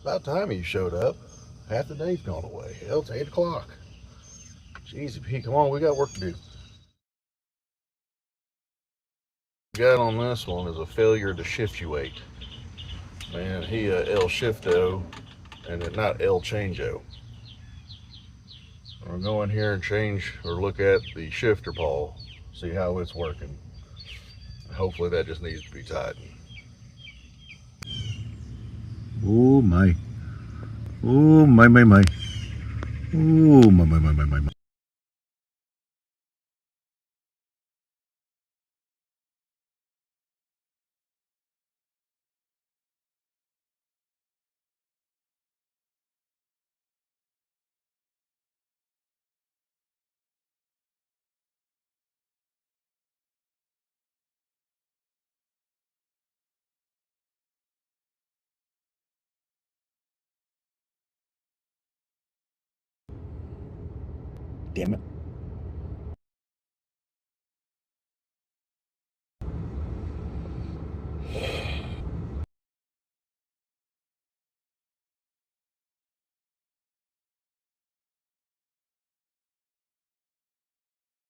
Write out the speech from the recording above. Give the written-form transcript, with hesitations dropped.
About time you showed up. Half the day's gone away. Hell, it's 8 o'clock. Jeez, Pete, come on, we got work to do. Got on this one is a failure to shiftuate. Man, he El Shifto and not El Changeo. We'll go in here and change or look at the shifter pawl, see how it's working. Hopefully that just needs to be tightened. Oh my. Oh my. Oh my. Damn it.